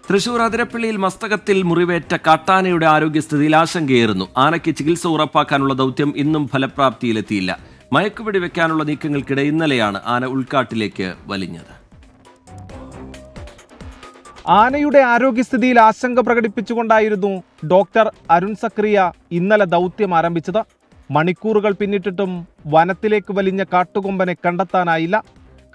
തൃശൂർ അതിരപ്പള്ളിയിൽ മസ്തകത്തിൽ മുറിവേറ്റ കാട്ടാനയുടെ ആരോഗ്യസ്ഥിതിയിൽ ആശങ്കയേറുന്നു. ആനയ്ക്ക് ചികിത്സ ഉറപ്പാക്കാനുള്ള ദൗത്യം ഇന്നും ഫലപ്രാപ്തിയിലെത്തിയില്ല. മയക്കുവെടി വെക്കാനുള്ള നീക്കങ്ങൾക്കിടെ ഇന്നലെയാണ് ആന ഉൾക്കാട്ടിലേക്ക് വലിഞ്ഞത്. ആനയുടെ ആരോഗ്യസ്ഥിതിയിൽ ആശങ്ക പ്രകടിപ്പിച്ചുകൊണ്ടായിരുന്നു ഡോക്ടർ അരുൺ സക്രിയ ഇന്നലെ ദൗത്യം ആരംഭിച്ചത്. മണിക്കൂറുകൾ പിന്നിട്ടിട്ടും വനത്തിലേക്ക് വലിഞ്ഞ കാട്ടുകൊമ്പനെ കണ്ടെത്താനായില്ല.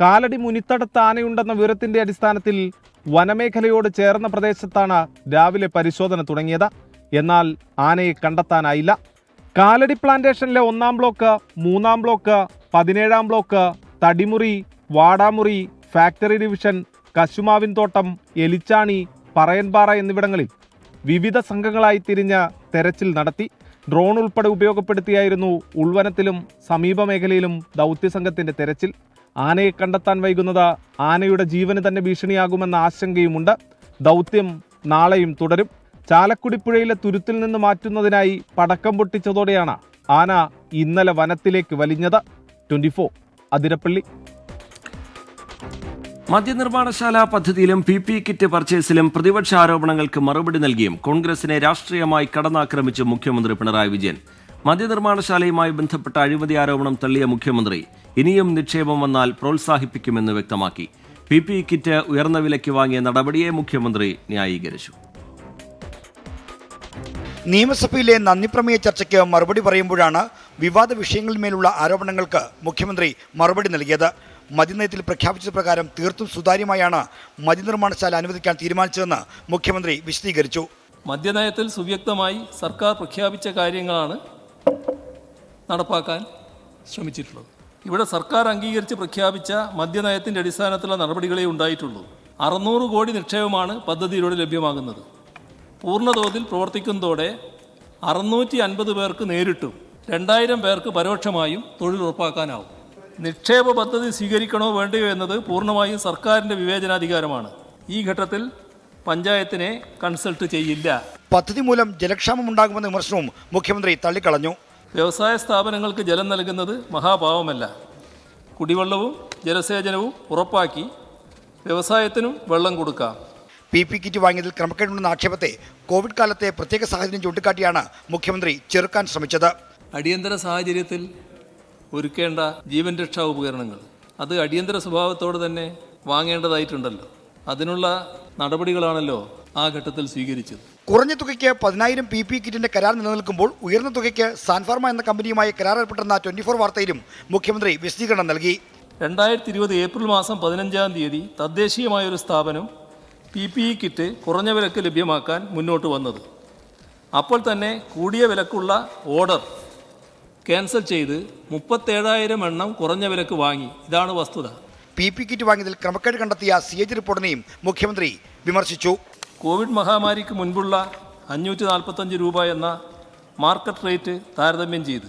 കാലടി മുനിത്തടത്ത് ആനയുണ്ടെന്ന വിവരത്തിന്റെ അടിസ്ഥാനത്തിൽ വനമേഖലയോട് ചേർന്ന പ്രദേശത്താണ് രാവിലെ പരിശോധന തുടങ്ങിയത്. എന്നാൽ ആനയെ കണ്ടെത്താനായില്ല. കാലടി പ്ലാന്റേഷനിലെ 1-ാം ബ്ലോക്ക്, 3-ാം ബ്ലോക്ക്, 17-ാം block, Thadimuri, Vadamuri, factory division, കശുമാവിൻ തോട്ടം, എലിച്ചാണി, പറയൻപാറ എന്നിവിടങ്ങളിൽ വിവിധ സംഘങ്ങളായി തിരിഞ്ഞ് തെരച്ചിൽ നടത്തി. ഡ്രോൺ ഉൾപ്പെടെ ഉപയോഗപ്പെടുത്തിയായിരുന്നു ഉൾവനത്തിലും സമീപ മേഖലയിലും ദൗത്യസംഘത്തിന്റെ തെരച്ചിൽ. ആനയെ കണ്ടെത്താൻ വൈകുന്നത് ആനയുടെ ജീവന് തന്നെ ഭീഷണിയാകുമെന്ന ആശങ്കയുമുണ്ട്. ദൗത്യം നാളെയും തുടരും. ചാലക്കുടി പുഴയിലെ തുരുത്തിൽ നിന്ന് മാറ്റുന്നതിനായി പടക്കം പൊട്ടിച്ചതോടെയാണ് ആന ഇന്നലെ വനത്തിലേക്ക് വലിഞ്ഞത്. 24 അതിരപ്പള്ളി. മദ്യനിർമ്മാണശാല പദ്ധതിയിലും PP കിറ്റ് പർച്ചേസിലും പ്രതിപക്ഷ ആരോപണങ്ങൾക്ക് മറുപടി നൽകിയും കോൺഗ്രസിനെ രാഷ്ട്രീയമായി കടന്നാക്രമിച്ച് മുഖ്യമന്ത്രി പിണറായി വിജയൻ. മദ്യനിർമ്മാണശാലയുമായി ബന്ധപ്പെട്ട അഴിമതി ആരോപണം തള്ളിയ മുഖ്യമന്ത്രി ഇനിയും നിക്ഷേപം വന്നാൽ പ്രോത്സാഹിപ്പിക്കുമെന്ന് വ്യക്തമാക്കി. PP കിറ്റ് ഉയർന്ന വിലയ്ക്ക് വാങ്ങിയ നടപടിയെ മുഖ്യമന്ത്രി ന്യായീകരിച്ചു. നിയമസഭയിലെ നന്ദിപ്രമേയ ചർച്ചയ്ക്ക് മറുപടി പറയുമ്പോഴാണ് വിവാദ വിഷയങ്ങളിന്മേലുള്ള ആരോപണങ്ങൾക്ക് മുഖ്യമന്ത്രി മറുപടി നൽകിയത്. മദ്യനയത്തിൽ പ്രഖ്യാപിച്ച പ്രകാരം തീർത്തും സുതാര്യമായാണ് മദ്യനിർമ്മാണശാല അനുവദിക്കാൻ തീരുമാനിച്ചതെന്ന് മുഖ്യമന്ത്രി വിശദീകരിച്ചു. മദ്യനയത്തിൽ സുവ്യക്തമായി സർക്കാർ പ്രഖ്യാപിച്ച കാര്യങ്ങളാണ് നടപ്പാക്കാൻ ശ്രമിച്ചിട്ടുള്ളത്. ഇവിടെ സർക്കാർ അംഗീകരിച്ച് പ്രഖ്യാപിച്ച മദ്യനയത്തിൻ്റെ അടിസ്ഥാനത്തിലുള്ള നടപടികളെ ഉണ്ടായിട്ടുള്ളൂ. 600 കോടി നിക്ഷേപമാണ് പദ്ധതിയിലൂടെ ലഭ്യമാകുന്നത്. പൂർണ്ണതോതിൽ പ്രവർത്തിക്കുന്നതോടെ 650 പേർക്ക് നേരിട്ടും 2000 പേർക്ക് പരോക്ഷമായും തൊഴിൽ ഉറപ്പാക്കാനാവും. നിക്ഷേപ പദ്ധതി സ്വീകരിക്കണോ വേണ്ടയോ എന്നത് പൂർണ്ണമായും സർക്കാരിൻ്റെ വിവേചനാധികാരമാണ്. ഈ ഘട്ടത്തിൽ പഞ്ചായത്തിനെ കൺസൾട്ട് ചെയ്യില്ല. പദ്ധതി മൂലം ജലക്ഷാമം ഉണ്ടാകുമെന്ന വിമർശനവും മുഖ്യമന്ത്രി തള്ളിക്കളഞ്ഞു. വ്യവസായ സ്ഥാപനങ്ങൾക്ക് ജലം നൽകുന്നത് മഹാപാവമല്ല. കുടിവെള്ളവും ജലസേചനവും ഉറപ്പാക്കി വ്യവസായത്തിനും വെള്ളം കൊടുക്കാം. PP കിറ്റ് വാങ്ങിയതിൽ ക്രമക്കേടുണ്ടെന്ന ആക്ഷേപത്തെ കോവിഡ് കാലത്തെ പ്രത്യേക സാഹചര്യം ചൂണ്ടിക്കാട്ടിയാണ് മുഖ്യമന്ത്രി ചെറുക്കാൻ ശ്രമിച്ചത്. അടിയന്തര സാഹചര്യത്തിൽ ഒരുക്കേണ്ട ജീവൻ രക്ഷാ ഉപകരണങ്ങൾ അത് അടിയന്തര സ്വഭാവത്തോടെ തന്നെ വാങ്ങേണ്ടതായിട്ടുണ്ടല്ലോ. അതിനുള്ള നടപടികളാണല്ലോ ആ ഘട്ടത്തിൽ സ്വീകരിച്ചത്. കുറഞ്ഞ തുകയ്ക്ക് 10,000 PP കിറ്റിന്റെ കരാർ നിലനിൽക്കുമ്പോൾ ഉയർന്ന തുകയ്ക്ക് സാൻഫാർമ എന്ന കമ്പനിയുമായി കരാർ ഏർപ്പെട്ടെന്ന 24 വാർത്തയിലും മുഖ്യമന്ത്രി വിശദീകരണം നൽകി. 2020 ഏപ്രിൽ മാസം 15-ാം തീയതി തദ്ദേശീയമായൊരു സ്ഥാപനം PPE കിറ്റ് കുറഞ്ഞ വിലക്ക് ലഭ്യമാക്കാൻ മുന്നോട്ട് വന്നത്. അപ്പോൾ തന്നെ കൂടിയ വിലക്കുള്ള ഓർഡർ ക്യാൻസൽ ചെയ്ത് 37,000 എണ്ണം കുറഞ്ഞ വിലക്ക് വാങ്ങി. ഇതാണ് വസ്തുത. PP കിറ്റ് വാങ്ങിയതിൽ ക്രമക്കേട് കണ്ടെത്തിയ CAG റിപ്പോർട്ടിനെയും മുഖ്യമന്ത്രി വിമർശിച്ചു. കോവിഡ് മഹാമാരിക്ക് മുൻപുള്ള 545 രൂപ എന്ന മാർക്കറ്റ് റേറ്റ് താരതമ്യം ചെയ്ത്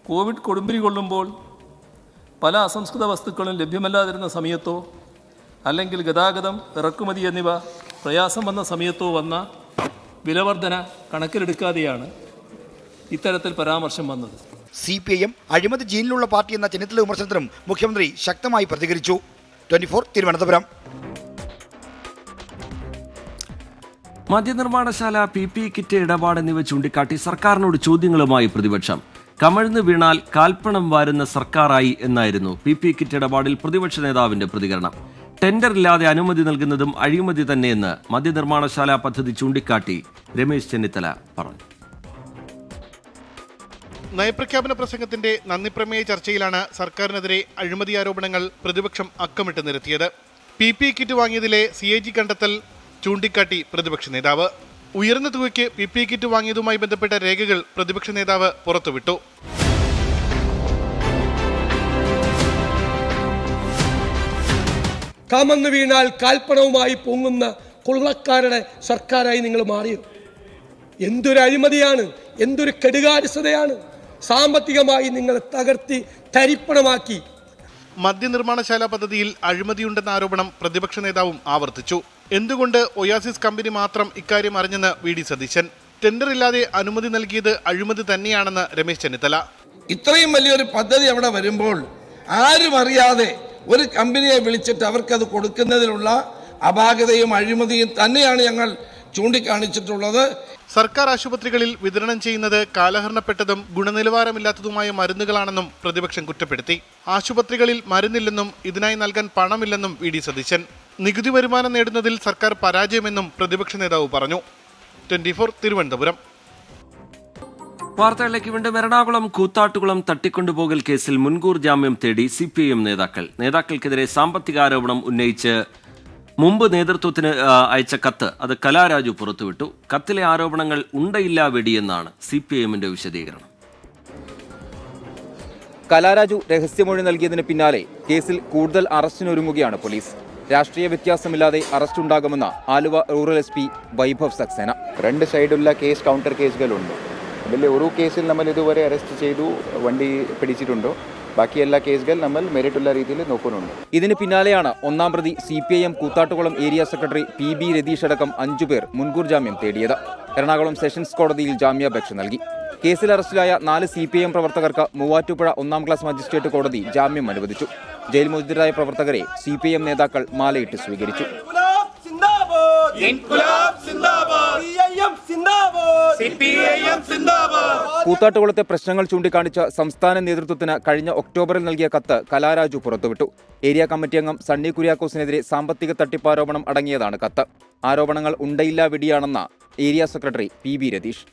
കോവിഡ് കൊടുമ്പിരി കൊള്ളുമ്പോൾ പല അസംസ്കൃത വസ്തുക്കളും ലഭ്യമല്ലാതിരുന്ന സമയത്തോ അല്ലെങ്കിൽ ഗതാഗതം, ഇറക്കുമതി എന്നിവ പ്രയാസം വന്ന സമയത്തോ വന്ന വിലവർധന കണക്കിലെടുക്കാതെയാണ് ഇത്തരത്തിൽ പരാമർശം വന്നത്. CPIM അഴിമതി ജീനിലുള്ള പാർട്ടി എന്ന ചെന്നിത്തല വിമർശനത്തിനും മുഖ്യമന്ത്രി ശക്തമായി പ്രതികരിച്ചു. 24 തിരുവനന്തപുരം. മദ്യനിർമ്മാണശാല PP കിറ്റ് ഇടപാട് എന്നിവ ചൂണ്ടിക്കാട്ടി സർക്കാരിനോട് ചോദ്യങ്ങളുമായി പ്രതിപക്ഷം. കമഴ്ന്നു വീണാൽ കാൽപ്പണം വാരുന്ന സർക്കാരായി എന്നായിരുന്നു PP കിറ്റ് ഇടപാടിൽ പ്രതിപക്ഷ നേതാവിന്റെ പ്രതികരണം. ടെൻഡറില്ലാതെ അനുമതി നൽകുന്നതും അഴിമതി തന്നെയെന്ന് മദ്യനിർമ്മാണശാല പദ്ധതി ചൂണ്ടിക്കാട്ടി രമേശ് ചെന്നിത്തല പറഞ്ഞു. നയപ്രഖ്യാപന പ്രസംഗത്തിന്റെ നന്ദിപ്രമേയ ചർച്ചയിലാണ് സർക്കാരിനെതിരെ അഴിമതി ആരോപണങ്ങൾ പ്രതിപക്ഷം അക്കമിട്ട് നിരത്തിയത്. PP കിറ്റ് വാങ്ങിയതിലെ CAG കണ്ടെത്തൽ ചൂണ്ടിക്കാട്ടി പ്രതിപക്ഷ നേതാവ്. ഉയർന്ന തുകയ്ക്ക് PP കിറ്റ് വാങ്ങിയതുമായി ബന്ധപ്പെട്ട രേഖകൾ പ്രതിപക്ഷ നേതാവ് പുറത്തുവിട്ടു. കമന്നു വീണാൽ കാൽപ്പണവുമായി പൊങ്ങുന്ന കൊള്ളക്കാരുടെ സർക്കാരായി നിങ്ങൾ മാറിയത്. എന്തൊരു അഴിമതിയാണ്, എന്തൊരു കെടുകാര്യസ്ഥതയാണ്. സാമ്പത്തികമായി നിങ്ങളെ തകർത്തി തരിപ്പണമാക്കി. മദ്യനിർമ്മാണശാല പദ്ധതിയിൽ അഴിമതിയുണ്ടെന്ന ആരോപണം പ്രതിപക്ഷ നേതാവും ആവർത്തിച്ചു. എന്തുകൊണ്ട് ഒയാസിസ് കമ്പനി മാത്രം ഇക്കാര്യം അറിഞ്ഞെന്ന് VD സതീശൻ. ടെൻഡർ ഇല്ലാതെ അനുമതി നൽകിയത് അഴിമതി തന്നെയാണെന്ന് രമേശ് ചെന്നിത്തല. ഇത്രയും വലിയൊരു പദ്ധതി അവിടെ വരുമ്പോൾ ആരും അറിയാതെ ഒരു കമ്പനിയെ വിളിച്ചിട്ട് അവർക്കത് കൊടുക്കുന്നതിനുള്ള അപാകതയും അഴിമതിയും തന്നെയാണ് ഞങ്ങൾ ചൂണ്ടിക്കാണിച്ചിട്ടുള്ളത്. സർക്കാർ ആശുപത്രികളിൽ വിതരണം ചെയ്യുന്നത് കാലഹരണപ്പെട്ടതും ഗുണനിലവാരമില്ലാത്തതുമായ മരുന്നുകളാണെന്നും പ്രതിപക്ഷം കുറ്റപ്പെടുത്തി. ആശുപത്രികളിൽ മരുന്നില്ലെന്നും ഇതിനായി നൽകാൻ പണമില്ലെന്നും വി.ഡി. സതീശൻ. നികുതി വരുമാനം നേടുന്നതിൽ സർക്കാർ പരാജയമെന്നും പ്രതിപക്ഷ നേതാവ് പറഞ്ഞു. 24 തിരുവനന്തപുരം. വാർത്തകളിലേക്ക് വീണ്ടും. എറണാകുളം കൂത്താട്ടുകുളം തട്ടിക്കൊണ്ടുപോകൽ കേസിൽ മുൻകൂർ ജാമ്യം തേടി CPIM നേതാക്കൾക്കെതിരെ സാമ്പത്തിക ആരോപണം ഉന്നയിച്ച് മുമ്പ് നേതൃത്വത്തിന് അയച്ച കത്ത് അത് കലാരാജു പുറത്തുവിട്ടു. കത്തിലെ ആരോപണങ്ങൾ ഉണ്ടയില്ലാ വെടിയെന്നാണ് CPIMന്റെ വിശദീകരണം. കലാരാജു രഹസ്യമൊഴി നൽകിയതിന് പിന്നാലെ കേസിൽ കൂടുതൽ അറസ്റ്റിനൊരുങ്ങുകയാണ് പോലീസ്. രാഷ്ട്രീയ വ്യത്യാസമില്ലാതെ അറസ്റ്റ് ഉണ്ടാകുമെന്ന് ആലുവ റൂറൽ SP വൈഭവ് സക്സേന. 2 സൈഡുള്ള കേസ് കൗണ്ടർ കേസുകളുണ്ട്. അതിൽ ഒരു കേസിൽ നമ്മൾ ഇതുവരെ അറസ്റ്റ് ചെയ്തു, വണ്ടി പിടിച്ചിട്ടുണ്ടോ, ബാക്കി എല്ലാ കേസുകൾ നമ്മൾ മെറിറ്റുള്ള രീതിയിൽ നോക്കുന്നുണ്ട്. ഇതിന് പിന്നാലെയാണ് ഒന്നാം പ്രതി CPIM Koothattukulam area secretary PB Ratheesh അടക്കം 5 പേർ മുൻകൂർ ജാമ്യം തേടിയത്. എറണാകുളം സെഷൻസ് കോടതിയിൽ ജാമ്യാപേക്ഷ നൽകി. കേസിൽ അറസ്റ്റിലായ 4 CPIM പ്രവർത്തകർക്ക് മൂവാറ്റുപുഴ 1ാം ക്ലാസ് മജിസ്ട്രേറ്റ് കോടതി ജാമ്യം അനുവദിച്ചു. ജയിൽ മോചിതരായ പ്രവർത്തകരെ CPIM നേതാക്കൾ മാലയിട്ട് സ്വീകരിച്ചു. കൂത്താട്ടുകുളത്തെ പ്രശ്നങ്ങൾ ചൂണ്ടിക്കാണിച്ച് സംസ്ഥാന നേതൃത്വത്തിന് കഴിഞ്ഞ ഒക്ടോബറിൽ നൽകിയ കത്ത് കലാരാജു പുറത്തുവിട്ടു. ഏരിയ കമ്മിറ്റി അംഗം സണ്ണി കുര്യാക്കോസിനെതിരെ സാമ്പത്തിക തട്ടിപ്പാരോപണം അടങ്ങിയതാണ് കത്ത്. ആരോപണങ്ങൾ ഉണ്ടയില്ലാ വെടിയാണെന്ന area secretary PB Ratheesh.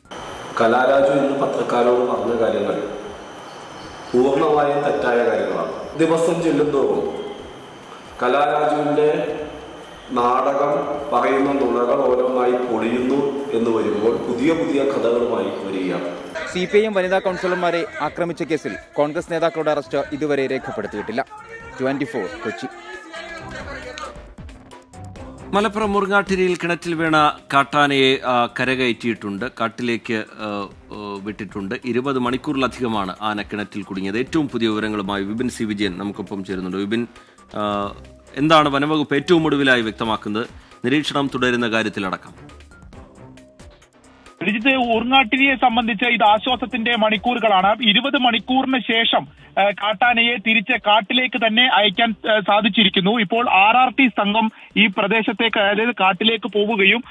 Kalaraju ഇന്ന് പത്രക്കാരോട് പറഞ്ഞ കാര്യങ്ങൾ പൂർണ്ണമായും തെറ്റായ കാര്യങ്ങളാണ്. ദിവസം ചെല്ലുന്തോറും കലാരാജുവിൻ്റെ നാടകം പറയുന്ന നുണകൾ ഓരോന്നായി പൊളിയുന്നു എന്ന് വരുമ്പോൾ പുതിയ പുതിയ കഥകളുമായി വരികയാണ്. CPIM വനിതാ കൗൺസിലർമാരെ ആക്രമിച്ച കേസിൽ കോൺഗ്രസ് നേതാക്കളുടെ അറസ്റ്റ് ഇതുവരെ രേഖപ്പെടുത്തിയിട്ടില്ല. 24 കൊച്ചി. മലപ്പുറം മുറുങ്ങാട്ടിരിയിൽ കിണറ്റിൽ വീണ കാട്ടാനയെ കരകയറ്റിയിട്ടുണ്ട്. കാട്ടിലേക്ക് വിട്ടിട്ടുണ്ട്. 20 മണിക്കൂറിലധികമാണ് ആന കിണറ്റിൽ കുടുങ്ങിയത്. ഏറ്റവും പുതിയ വിവരങ്ങളുമായി വിപിൻ C. വിജയൻ നമുക്കൊപ്പം ചേരുന്നുണ്ട്. വിപിൻ, എന്താണ് വനംവകുപ്പ് ഏറ്റവും ഒടുവിലായി വ്യക്തമാക്കുന്നത്? നിരീക്ഷണം തുടരുന്ന കാര്യത്തിലടക്കം. ഉറുങ്ങാട്ടിരിയെ സംബന്ധിച്ച് ഇത് ആശ്വാസത്തിന്റെ മണിക്കൂറുകളാണ്. 20 മണിക്കൂറിന് ശേഷം കാട്ടാനയെ തിരിച്ച് കാട്ടിലേക്ക് തന്നെ അയക്കാൻ സാധിച്ചിരിക്കുന്നു. ഇപ്പോൾ RRT സംഘം ഈ പ്രദേശത്തേക്ക്, അതായത് കാട്ടിലേക്ക് പോവുകയും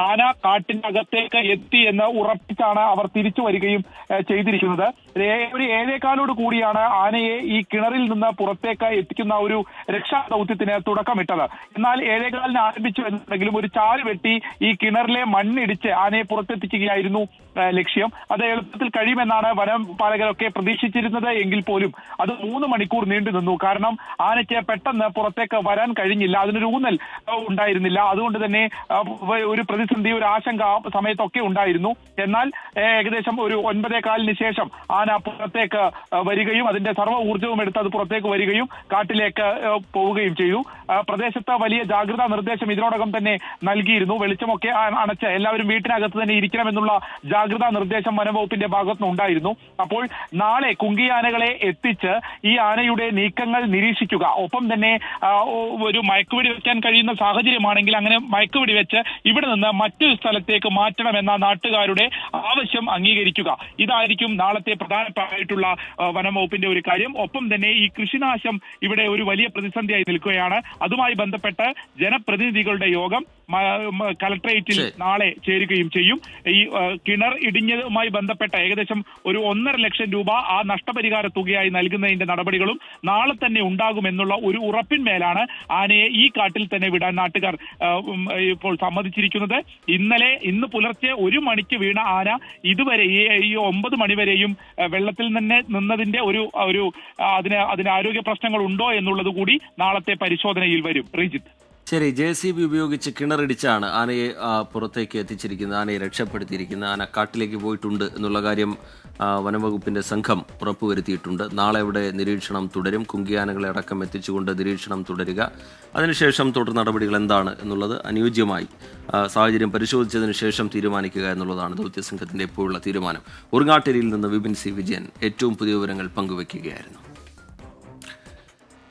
ആന കാട്ടിനകത്തേക്ക് എത്തി എന്ന് ഉറപ്പിച്ചാണ് അവർ തിരിച്ചു വരികയും ചെയ്തിരിക്കുന്നത്. ഒരു 7:15 കൂടിയാണ് ആനയെ ഈ കിണറിൽ നിന്ന് പുറത്തേക്ക് എത്തിക്കുന്ന ഒരു രക്ഷാ ദൗത്യത്തിന് തുടക്കമിട്ടത്. എന്നാൽ 7:15 ആരംഭിച്ചു എന്നുണ്ടെങ്കിലും ഒരു ചാല് വെട്ടി ഈ കിണറിലെ മണ്ണിടിച്ച് ആനയെ പുറത്തെത്തിക്കുകയായിരുന്നു ലക്ഷ്യം. അത് എളുപ്പത്തിൽ കഴിയുമെന്നാണ് വനപാലകരൊക്കെ പ്രതീക്ഷിച്ചിരുന്നത്. എങ്കിൽ പോലും അത് 3 മണിക്കൂർ നീണ്ടു നിന്നു. കാരണം ആനയ്ക്ക് പെട്ടെന്ന് പുറത്തേക്ക് വരാൻ കഴിഞ്ഞില്ല. അതിനൊരു ഊന്നൽ ഉണ്ടായിരുന്നില്ല. അതുകൊണ്ട് തന്നെ ഒരു പ്രതിസന്ധി, ഒരു ആശങ്ക സമയത്തൊക്കെ ഉണ്ടായിരുന്നു. എന്നാൽ ഏകദേശം ഒരു 9:15 ശേഷം ആന പുറത്തേക്ക് വരികയും അതിന്റെ സർവ്വ ഊർജ്ജവും എടുത്ത് അത് പുറത്തേക്ക് വരികയും കാട്ടിലേക്ക് പോവുകയും ചെയ്തു. പ്രദേശത്ത് വലിയ ജാഗ്രതാ നിർദ്ദേശം ഇതിനോടകം തന്നെ നൽകിയിരുന്നു. വെളിച്ചമൊക്കെ അണച്ച് എല്ലാവരും വീട്ടിനകത്ത് തന്നെ ഇരിക്കണമെന്നുള്ള ജാഗ്രതാ നിർദ്ദേശം വനംവകുപ്പിന്റെ ഭാഗത്തുനിന്ന് ഉണ്ടായിരുന്നു. അപ്പോൾ നാളെ കുങ്കിയാനകളെ എത്തിച്ച് ഈ ആനയുടെ നീക്കങ്ങൾ നിരീക്ഷിക്കുക, ഒപ്പം തന്നെ ഒരു മയക്കുവെടി വെക്കാൻ കഴിയുന്ന സാഹചര്യമാണെങ്കിൽ അങ്ങനെ മയക്കുവെടി വെച്ച് ഇവിടെ നിന്ന് മറ്റൊരു സ്ഥലത്തേക്ക് മാറ്റണമെന്ന നാട്ടുകാരുടെ ആവശ്യം അംഗീകരിക്കുക. ഇതായിരിക്കും നാളത്തെ പ്രധാനമായിട്ടുള്ള വനംവകുപ്പിന്റെ ഒരു കാര്യം. ഒപ്പം തന്നെ ഈ കൃഷിനാശം ഇവിടെ ഒരു വലിയ പ്രതിസന്ധിയായി നിൽക്കുകയാണ്. അതുമായി ബന്ധപ്പെട്ട് ജനപ്രതിനിധികളുടെ യോഗം കലക്ടറേറ്റിൽ നാളെ ചേരുകയും ചെയ്യും. ഈ കിണർ ഇടിഞ്ഞതുമായി ബന്ധപ്പെട്ട ഏകദേശം ഒരു 1.5 ലക്ഷം രൂപ ആ നഷ്ടപരിഹാര തുകയായി നൽകുന്നതിന്റെ നടപടികളും നാളെ തന്നെ ഉണ്ടാകുമെന്നുള്ള ഒരു ഉറപ്പിന്മേലാണ് ആനയെ ഈ കാട്ടിൽ തന്നെ വിടാൻ നാട്ടുകാർ ഇപ്പോൾ സമ്മതിച്ചിരിക്കുന്നത്. ഇന്ന് പുലർച്ചെ 1 മണിക്ക് വീണ ആന ഇതുവരെ ഈ 9 മണിവരെയും വെള്ളത്തിൽ തന്നെ നിന്നതിന്റെ അതിന് ആരോഗ്യ പ്രശ്നങ്ങൾ ഉണ്ടോ എന്നുള്ളത് കൂടി നാളത്തെ പരിശോധനയിൽ വരും. ശ്രീജിത്ത്, ശരി. JCB ഉപയോഗിച്ച് കിണറിടിച്ചാണ് ആനയെ പുറത്തേക്ക് എത്തിച്ചിരിക്കുന്നത്, ആനയെ രക്ഷപ്പെടുത്തിയിരിക്കുന്നത്. ആന കാട്ടിലേക്ക് പോയിട്ടുണ്ട് എന്നുള്ള കാര്യം വനംവകുപ്പിന്റെ സംഘം ഉറപ്പുവരുത്തിയിട്ടുണ്ട്. നാളെ ഇവിടെ നിരീക്ഷണം തുടരും. കുങ്കിയാനകളെ അടക്കം എത്തിച്ചുകൊണ്ട് നിരീക്ഷണം തുടരുക. അതിനുശേഷം തുടർ നടപടികൾ എന്താണ് എന്നുള്ളത് അനുയോജ്യമായി സാഹചര്യം പരിശോധിച്ചതിന് ശേഷം തീരുമാനിക്കുക എന്നുള്ളതാണ് ദൗത്യസംഘത്തിന്റെ ഇപ്പോഴുള്ള തീരുമാനം. ഉറുങ്ങാട്ടിരിയിൽ നിന്ന് വിപിൻ C. വിജയൻ ഏറ്റവും പുതിയ വിവരങ്ങൾ പങ്കുവയ്ക്കുകയായിരുന്നു.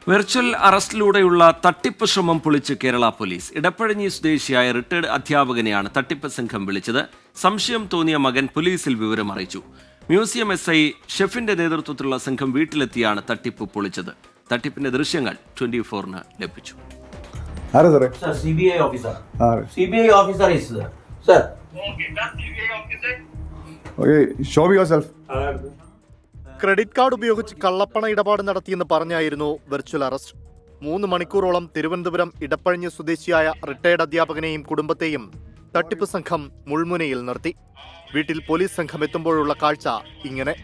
വെർച്വൽ അറസ്റ്റിലൂടെയുള്ള തട്ടിപ്പ് ശ്രമം പൊളിച്ച് കേരള പോലീസ്. ഇടപ്പഴഞ്ഞി സ്വദേശിയായ റിട്ടയർഡ് അധ്യാപകനെയാണ് തട്ടിപ്പ് സംഘം വിളിച്ചത്. സംശയം തോന്നിയ മകൻ പോലീസിൽ വിവരം അറിയിച്ചു. മ്യൂസിയം SI ഷെഫിന്റെ നേതൃത്വത്തിലുള്ള സംഘം വീട്ടിലെത്തിയാണ് തട്ടിപ്പ് പൊളിച്ചത്. തട്ടിപ്പിന്റെ ദൃശ്യങ്ങൾ 24-ന് ലഭിച്ചു. ആരാ സാറേ? Sir, CBI officer. CBI officer is sir. Okay, show me yourself. Credit card ഉപയോഗിച്ച് കള്ളപ്പണ ഇടപാട് നടത്തിയെന്ന് പറഞ്ഞായിരുന്നു വെർച്വൽ അറസ്റ്റ്. 3 മണിക്കൂറോളം തിരുവനന്തപുരം ഇടപ്പഴിഞ്ഞ് സ്വദേശിയായ റിട്ടയർഡ് അധ്യാപകനെയും കുടുംബത്തെയും തട്ടിപ്പ് സംഘം മുൾമുനയിൽ നിർത്തി. വീട്ടിൽ പോലീസ് സംഘം എത്തുമ്പോഴുള്ള കാഴ്ച ഇങ്ങനെ.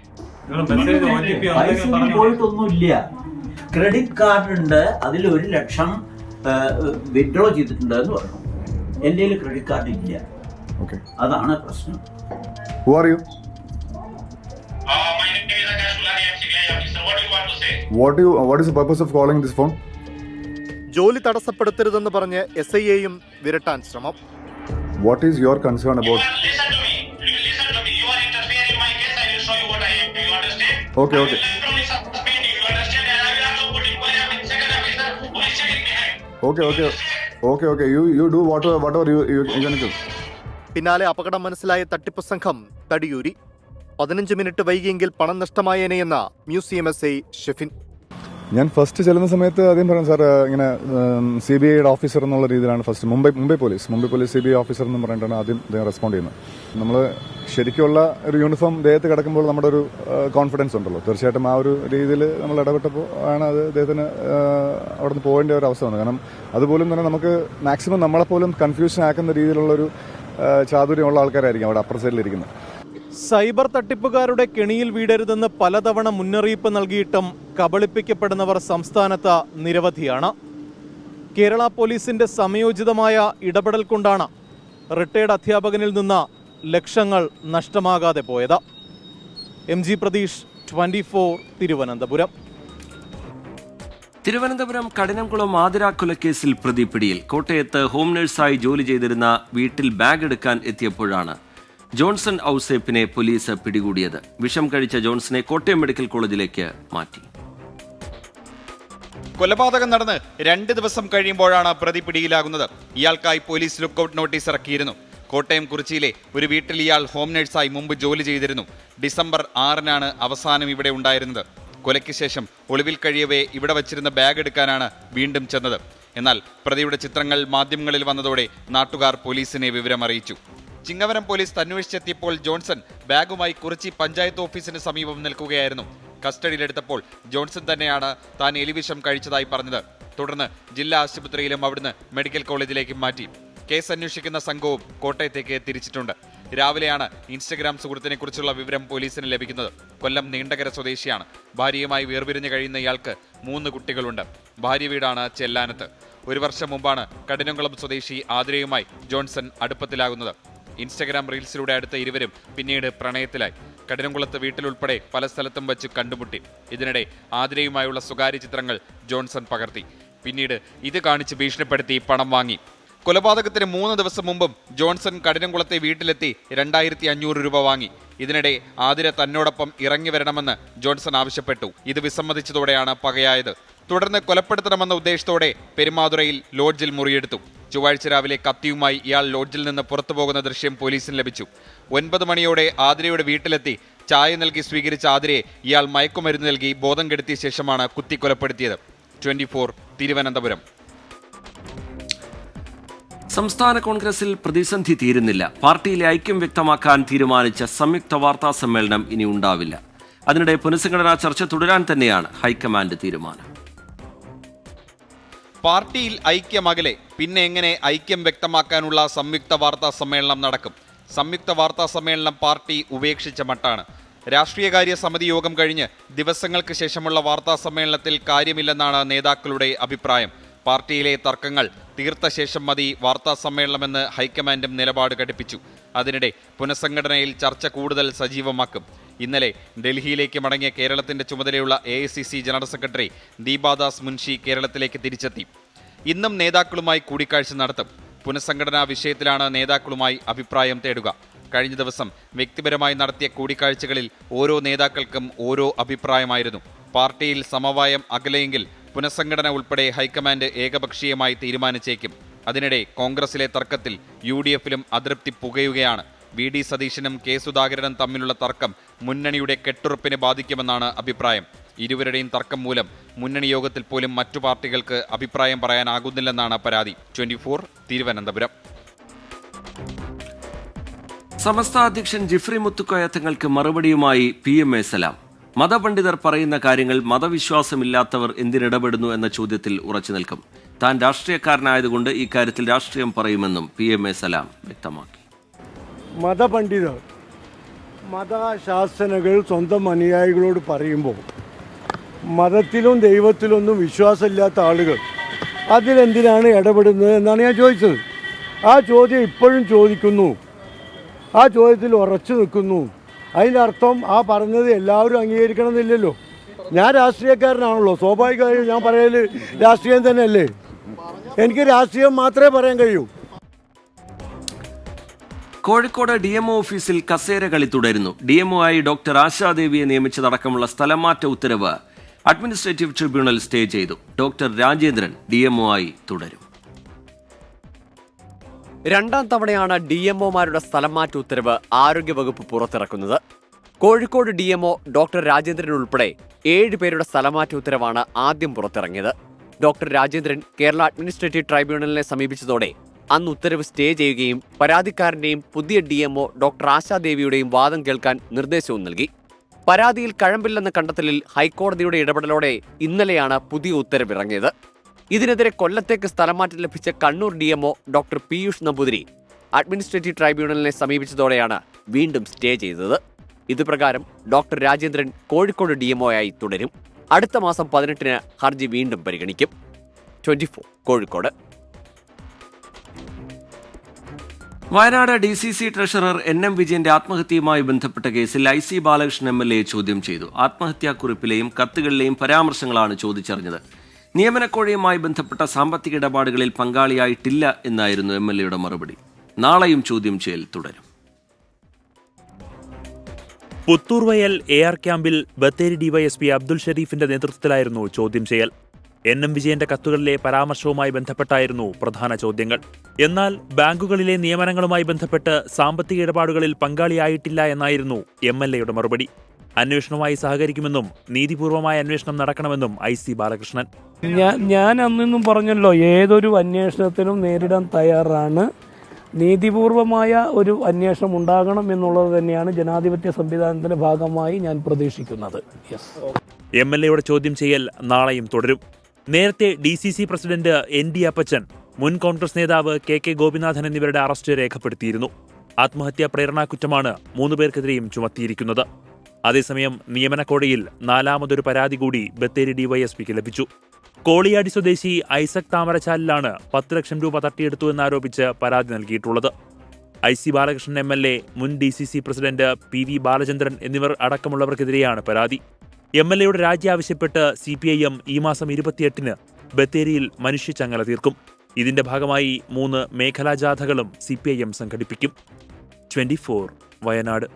പോയിട്ടൊന്നുമില്ല. ക്രെഡിറ്റ് കാർഡ് ഉണ്ട്, അതിൽ 1 ലക്ഷം വിഡ്രോ ചെയ്തിട്ടുണ്ട് എന്ന് പറഞ്ഞു. എൻ്റെ കയ്യിൽ ക്രെഡിറ്റ് കാർഡ് ഇല്ല. ഓക്കെ, അതാണ് പ്രശ്നം. Who are you? What is the purpose of calling this phone? ജോലി തടസ്സപ്പെടുത്തരുതെന്ന് പറഞ്ഞ് SIയെയും വിരട്ടാൻ ശ്രമം. What is your concern about? Okay. Okay. You do whatever you can do. പിന്നാലെ അപകടം മനസ്സിലായ തട്ടിപ്പ് സംഘം തടിയൂരി. 15 മിനിറ്റ് വൈകിയെങ്കിൽ പണം നഷ്ടമായേനെയെന്ന മ്യൂസിയം SI ഷെഫിൻ. ഞാൻ ഫസ്റ്റ് ചെല്ലുന്ന സമയത്ത് ആദ്യം പറഞ്ഞു, സാർ ഇങ്ങനെ CBIയുടെ ഓഫീസർ എന്നുള്ള രീതിയിലാണ് first Mumbai police CBI officer എന്ന് പറഞ്ഞിട്ടാണ് ആദ്യം റെസ്പോണ്ട് ചെയ്യുന്നത്. നമ്മൾ ശരിക്കുള്ള ഒരു യൂണിഫോം ദേഹത്ത് കിടക്കുമ്പോൾ നമ്മുടെ ഒരു കോൺഫിഡൻസ് ഉണ്ടല്ലോ, തീർച്ചയായിട്ടും ആ ഒരു രീതിയിൽ നമ്മൾ ഇടപെട്ടപ്പോൾ ആണ് അത് അദ്ദേഹത്തിന് അവിടെ നിന്ന് പോകേണ്ട ഒരു അവസ്ഥ വന്നത്. കാരണം അതുപോലും തന്നെ നമുക്ക് മാക്സിമം നമ്മളെപ്പോലും കൺഫ്യൂഷൻ ആക്കുന്ന രീതിയിലുള്ളൊരു ചാതുര്യമുള്ള ആൾക്കാരായിരിക്കും അവിടെ അപ്പർ സൈഡിലിരിക്കുന്നത്. സൈബർ തട്ടിപ്പുകാരുടെ കെണിയിൽ വീഴരുതെന്ന് പലതവണ മുന്നറിയിപ്പ് നൽകിയിട്ടും കബളിപ്പിക്കപ്പെടുന്നവർ സംസ്ഥാനത്ത് നിരവധിയാണ്. കേരള പോലീസിന്റെ സമയോചിതമായ ഇടപെടൽ കൊണ്ടാണ് റിട്ടയർഡ് അധ്യാപകനിൽ നിന്ന് ലക്ഷങ്ങൾ നഷ്ടമാകാതെ പോയത്. MG പ്രതീഷ്, 24 തിരുവനന്തപുരം. തിരുവനന്തപുരം കഠിനംകുളം ആതിര കൊലക്കേസിൽ പ്രതി പിടിയിൽ. കോട്ടയത്ത് ഹോം നഴ്സായി ജോലി ചെയ്തിരുന്ന വീട്ടിൽ ബാഗ് എടുക്കാൻ എത്തിയപ്പോഴാണ് ജോൺസൺ ഔസേപ്പിനെ പോലീസ് പിടികൂടിയത്. വിഷം കഴിച്ച ജോൺസനെ കോട്ടയം മെഡിക്കൽ കോളേജിലേക്ക് മാറ്റി. കൊലപാതകം നടന്ന് 2 ദിവസം കഴിയുമ്പോഴാണ് പ്രതി പിടിയിലാകുന്നത്. ഇയാൾക്കായി പോലീസ് ലുക്കൌട്ട് നോട്ടീസ് ഇറക്കിയിരുന്നു. കോട്ടയം കുറിച്ചിയിലെ ഒരു വീട്ടിൽ ഇയാൾ ഹോം നഴ്സായി മുമ്പ് ജോലി ചെയ്തിരുന്നു. ഡിസംബർ 6-നാണ് അവസാനം ഇവിടെ ഉണ്ടായിരുന്നത്. കൊലയ്ക്ക് ശേഷം ഒളിവിൽ കഴിയവേ ഇവിടെ വച്ചിരുന്ന ബാഗ് എടുക്കാനാണ് വീണ്ടും ചെന്നത്. എന്നാൽ പ്രതിയുടെ ചിത്രങ്ങൾ മാധ്യമങ്ങളിൽ വന്നതോടെ നാട്ടുകാർ പോലീസിനെ വിവരം അറിയിച്ചു. ചിങ്ങവരം പോലീസ് അന്വേഷിച്ചെത്തിയപ്പോൾ ജോൺസൺ ബാഗുമായി കുറിച്ചി പഞ്ചായത്ത് ഓഫീസിന് സമീപം നിൽക്കുകയായിരുന്നു. കസ്റ്റഡിയിലെടുത്തപ്പോൾ ജോൺസൺ തന്നെയാണ് താൻ എലിവിഷം കഴിച്ചതായി പറഞ്ഞത്. തുടർന്ന് ജില്ലാ ആശുപത്രിയിലും അവിടുന്ന് മെഡിക്കൽ കോളേജിലേക്കും മാറ്റി. കേസ് അന്വേഷിക്കുന്ന സംഘവും കോട്ടയത്തേക്ക് തിരിച്ചിട്ടുണ്ട്. രാവിലെയാണ് ഇൻസ്റ്റഗ്രാം സുഹൃത്തിനെ കുറിച്ചുള്ള വിവരം പോലീസിന് ലഭിക്കുന്നത്. കൊല്ലം നീണ്ടകര സ്വദേശിയാണ്. ഭാര്യയുമായി വേർപിരിഞ്ഞ് കഴിയുന്ന ഇയാൾക്ക് 3 കുട്ടികളുണ്ട്. ഭാര്യ വീടാണ് ചെല്ലാനത്ത്. 1 വർഷം മുമ്പാണ് കഠിനംകുളം സ്വദേശി ആതിരയുമായി ജോൺസൺ അടുപ്പത്തിലാകുന്നത്. ഇൻസ്റ്റഗ്രാം റീൽസിലൂടെ അടുത്ത ഇരുവരും പിന്നീട് പ്രണയത്തിലായി. കഠിനംകുളത്ത് വീട്ടിലുൾപ്പെടെ പല സ്ഥലത്തും വച്ച് കണ്ടുമുട്ടി. ഇതിനിടെ ആതിരയുമായുള്ള സ്വകാര്യ ചിത്രങ്ങൾ ജോൺസൺ പകർത്തി. പിന്നീട് ഇത് കാണിച്ച് ഭീഷണിപ്പെടുത്തി പണം വാങ്ങി. കൊലപാതകത്തിന് 3 ദിവസം മുമ്പും ജോൺസൺ കഠിനംകുളത്തെ വീട്ടിലെത്തി 2500 രൂപ വാങ്ങി. ഇതിനിടെ ആതിര തന്നോടൊപ്പം ഇറങ്ങി വരണമെന്ന് ജോൺസൺ ആവശ്യപ്പെട്ടു. ഇത് വിസമ്മതിച്ചതോടെയാണ് പകയായത്. തുടർന്ന് കൊലപ്പെടുത്തണമെന്ന ഉദ്ദേശത്തോടെ പെരുമാതുറയിൽ ലോഡ്ജിൽ മുറിയെടുത്തു. ചൊവ്വാഴ്ച രാവിലെ കത്തിയുമായി ഇയാൾ ലോഡ്ജിൽ നിന്ന് പുറത്തു പോകുന്ന ദൃശ്യം പോലീസിന് ലഭിച്ചു. 9 മണിയോടെ ആതിരയുടെ വീട്ടിലെത്തി ചായ നൽകി സ്വീകരിച്ച ആതിരയെ ഇയാൾ മയക്കുമരുന്ന് നൽകി ബോധം കെടുത്തിയ ശേഷമാണ് കുത്തി കൊലപ്പെടുത്തിയത്. 24 തിരുവനന്തപുരം. സംസ്ഥാന കോൺഗ്രസിൽ പ്രതിസന്ധി തീരുന്നില്ല. പാർട്ടിയിലെ ഐക്യം വ്യക്തമാക്കാൻ തീരുമാനിച്ച സംയുക്ത വാർത്താ സമ്മേളനം ഇനി ഉണ്ടാവില്ല. അതിനിടെ പുനഃസംഘടനാ ചർച്ച തുടരാൻ തന്നെയാണ് ഹൈക്കമാൻഡ് തീരുമാനം. പാർട്ടിയിൽ ഐക്യമകലെ പിന്നെ എങ്ങനെ ഐക്യം വ്യക്തമാക്കാനുള്ള സംയുക്ത വാർത്താ സമ്മേളനം നടക്കും? സംയുക്ത വാർത്താ സമ്മേളനം പാർട്ടി ഉപേക്ഷിച്ച മട്ടാണ്. രാഷ്ട്രീയകാര്യ സമിതി യോഗം കഴിഞ്ഞ് ദിവസങ്ങൾക്ക് ശേഷമുള്ള വാർത്താ സമ്മേളനത്തിൽ കാര്യമില്ലെന്നാണ് നേതാക്കളുടെ അഭിപ്രായം. പാർട്ടിയിലെ തർക്കങ്ങൾ തീർത്ത ശേഷം മതി വാർത്താ സമ്മേളനമെന്ന് ഹൈക്കമാൻഡും നിലപാട് ഘടിപ്പിച്ചു. അതിനിടെ പുനഃസംഘടനയിൽ ചർച്ച കൂടുതൽ സജീവമാക്കും. ഇന്നലെ ഡൽഹിയിലേക്ക് മടങ്ങിയ കേരളത്തിന്റെ ചുമതലയുള്ള AICC general secretary Deepa Das Munshi കേരളത്തിലേക്ക് തിരിച്ചെത്തി. ഇന്നും നേതാക്കളുമായി കൂടിക്കാഴ്ച നടത്തും. പുനഃസംഘടനാ വിഷയത്തിലാണ് നേതാക്കളുമായി അഭിപ്രായം തേടുക. കഴിഞ്ഞ ദിവസം വ്യക്തിപരമായി നടത്തിയ കൂടിക്കാഴ്ചകളിൽ ഓരോ നേതാക്കൾക്കും ഓരോ അഭിപ്രായമായിരുന്നു. പാർട്ടിയിൽ സമവായം അകലെയെങ്കിൽ പുനഃസംഘടന ഉൾപ്പെടെ ഹൈക്കമാൻഡ് ഏകപക്ഷീയമായി തീരുമാനിച്ചേക്കും. അതിനിടെ കോൺഗ്രസിലെ തർക്കത്തിൽ UDFിലും അതൃപ്തി പുകയുകയാണ്. VD സതീശനും K സുധാകരനും തമ്മിലുള്ള തർക്കം മുന്നണിയുടെ കെട്ടുറപ്പിനെ ബാധിക്കുമെന്നാണ് അഭിപ്രായം. ഇരുവരുടെയും തർക്കം മൂലം മുന്നണി യോഗത്തിൽ പോലും മറ്റു പാർട്ടികൾക്ക് അഭിപ്രായം പറയാനാകുന്നില്ലെന്നാണ് പരാതി. 24 തിരുവനന്തപുരം. സമസ്ത അധ്യക്ഷൻ ജിഫ്രി മുത്തുക്കോയ തങ്ങൾക്ക് മറുപടിയുമായി PMA സലാം. മതപണ്ഡിതർ പറയുന്ന കാര്യങ്ങൾ മതവിശ്വാസമില്ലാത്തവർ എന്തിനിടപെടുന്നു എന്ന ചോദ്യത്തിൽ ഉറച്ചു നിൽക്കും. താൻ രാഷ്ട്രീയക്കാരനായതുകൊണ്ട് ഇക്കാര്യത്തിൽ രാഷ്ട്രീയം പറയുമെന്നും PMA സലാം വ്യക്തമാക്കി. മതപണ്ഡിതർ മതശാസനകൾ സ്വന്തം അനുയായികളോട് പറയുമ്പോൾ മതത്തിലും ദൈവത്തിലൊന്നും വിശ്വാസമില്ലാത്ത ആളുകൾ അതിലെന്തിനാണ് ഇടപെടുന്നത് എന്നാണ് ഞാൻ ചോദിച്ചത്. ആ ചോദ്യം ഇപ്പോഴും ചോദിക്കുന്നു, ആ ചോദ്യത്തിൽ ഉറച്ചു നിൽക്കുന്നു. അതിൻ്റെ അർത്ഥം ആ പറഞ്ഞത് എല്ലാവരും അംഗീകരിക്കണം എന്നില്ലല്ലോ. ഞാൻ രാഷ്ട്രീയക്കാരനാണല്ലോ, സ്വാഭാവികമായും ഞാൻ പറയൽ രാഷ്ട്രീയം തന്നെയല്ലേ. എനിക്ക് രാഷ്ട്രീയം മാത്രമേ പറയാൻ കഴിയൂ. കോഴിക്കോട് DMO ഓഫീസിൽ കസേര കളി തുടരുന്നു. DMO ആയി ഡോക്ടർ ആശാദേവിയെ നിയമിച്ചതടക്കമുള്ള സ്ഥലമാറ്റ ഉത്തരവ് അഡ്മിനിസ്ട്രേറ്റീവ് ട്രിബ്യൂണൽ സ്റ്റേ ചെയ്തു. ഡോക്ടർ രാജേന്ദ്രൻ DMO ആയി തുടരും. രണ്ടാം തവണയാണ് DMOമാരുടെ സ്ഥലംമാറ്റ ഉത്തരവ് ആരോഗ്യവകുപ്പ് പുറത്തിറക്കുന്നത്. കോഴിക്കോട് DMO ഡോക്ടർ രാജേന്ദ്രൻ ഉൾപ്പെടെ 7 പേരുടെ സ്ഥലംമാറ്റ ഉത്തരവാണ് ആദ്യം പുറത്തിറങ്ങിയത്. ഡോക്ടർ രാജേന്ദ്രൻ കേരള അഡ്മിനിസ്ട്രേറ്റീവ് ട്രൈബ്യൂണലിനെ സമീപിച്ചതോടെ അന്ന് ഉത്തരവ് സ്റ്റേ ചെയ്യുകയും പരാതിക്കാരന്റെയും പുതിയ DMO ഡോക്ടർ ആശാദേവിയുടെയും വാദം കേൾക്കാൻ നിർദ്ദേശവും നൽകി. പരാതിയിൽ കഴമ്പില്ലെന്ന കണ്ടെത്തലിൽ ഹൈക്കോടതിയുടെ ഇടപെടലോടെ ഇന്നലെയാണ് പുതിയ ഉത്തരവിറങ്ങിയത്. ഇതിനെതിരെ കൊല്ലത്തേക്ക് സ്ഥലംമാറ്റം ലഭിച്ച Kannur DMO doctor Piyush Namboothiri administrative ട്രൈബ്യൂണലിനെ സമീപിച്ചതോടെയാണ് വീണ്ടും സ്റ്റേ ചെയ്തത്. ഇതുപ്രകാരം ഡോക്ടർ രാജേന്ദ്രൻ കോഴിക്കോട് DMO ആയി തുടരും. അടുത്ത മാസം 18-ന് ഹർജി വീണ്ടും പരിഗണിക്കും. 24 Kozhikode. Wayanad DCC treasurer NM വിജയന്റെ ആത്മഹത്യയുമായി ബന്ധപ്പെട്ട കേസിൽ IC ബാലകൃഷ്ണൻ MLA ചോദ്യം ചെയ്തു. ആത്മഹത്യാക്കുറിപ്പിലെയും കത്തുകളിലെയും പരാമർശങ്ങളാണ് ചോദിച്ചറിഞ്ഞത്. നിയമനക്കോഴയുമായി ബന്ധപ്പെട്ട സാമ്പത്തിക ഇടപാടുകളിൽ പങ്കാളിയായിട്ടില്ല എന്നായിരുന്നു MLAയുടെ മറുപടി. നാളെയും ചോദ്യം ചെയ്യൽ തുടരും. പുത്തൂർവയൽ AR ക്യാമ്പിൽ ബത്തേരി DYSP അബ്ദുൽ ഷരീഫിന്റെ നേതൃത്വത്തിലായിരുന്നു ചോദ്യം ചെയ്യൽ. NM വിജയന്റെ കത്തുകളിലെ പരാമർശവുമായി ബന്ധപ്പെട്ടായിരുന്നു പ്രധാന ചോദ്യങ്ങൾ. എന്നാൽ ബാങ്കുകളിലെ നിയമനങ്ങളുമായി ബന്ധപ്പെട്ട് സാമ്പത്തിക ഇടപാടുകളിൽ പങ്കാളിയായിട്ടില്ല എന്നായിരുന്നു MLAയുടെ മറുപടി. അന്വേഷണവുമായി സഹകരിക്കുമെന്നും നീതിപൂർവമായ അന്വേഷണം നടക്കണമെന്നും IC ബാലകൃഷ്ണൻ. ഞാൻ അന്നും പറഞ്ഞല്ലോ, ഏതൊരു അന്വേഷണത്തിനും നേരിടാൻ തയ്യാറാണ്. നീതിപൂർവമായ ഒരു അന്വേഷണം ഉണ്ടാകണം എന്നുള്ളത് തന്നെയാണ് ജനാധിപത്യ സംവിധാനത്തിന്റെ ഭാഗമായി ഞാൻ പ്രതീക്ഷിക്കുന്നത്. MLAയുടെ ചോദ്യം ചെയ്യൽ നാളെയും തുടരും. നേരത്തെ DCC പ്രസിഡന്റ് ND അപ്പച്ചൻ, മുൻ കോൺഗ്രസ് നേതാവ് KK ഗോപിനാഥൻ എന്നിവരുടെ അറസ്റ്റ് രേഖപ്പെടുത്തിയിരുന്നു. ആത്മഹത്യാ പ്രേരണാക്കുറ്റമാണ് 3 പേർക്കെതിരെയും ചുമത്തിയിരിക്കുന്നത്. അതേസമയം നിയമനക്കോടതിയിൽ 4മതൊരു പരാതി കൂടി ബത്തേരി DYSPക്ക് ലഭിച്ചു. കോളിയാടി സ്വദേശി ഐസക് താമരച്ചാലിലാണ് 10 ലക്ഷം രൂപ തട്ടിയെടുത്തു എന്നാരോപിച്ച് പരാതി നൽകിയിട്ടുള്ളത്. IC ബാലകൃഷ്ണൻ MLA, മുൻ DCC പ്രസിഡന്റ് PV ബാലചന്ദ്രൻ എന്നിവർ അടക്കമുള്ളവർക്കെതിരെയാണ് പരാതി. MLAയുടെ രാജി ആവശ്യപ്പെട്ട് CPIM ഈ മാസം 28-ന് ബത്തേരിയിൽ മനുഷ്യച്ചങ്ങല തീർക്കും. ഇതിന്റെ ഭാഗമായി 3 മേഖലാ ജാഥകളും CPIM സംഘടിപ്പിക്കും. 24 വയനാട്.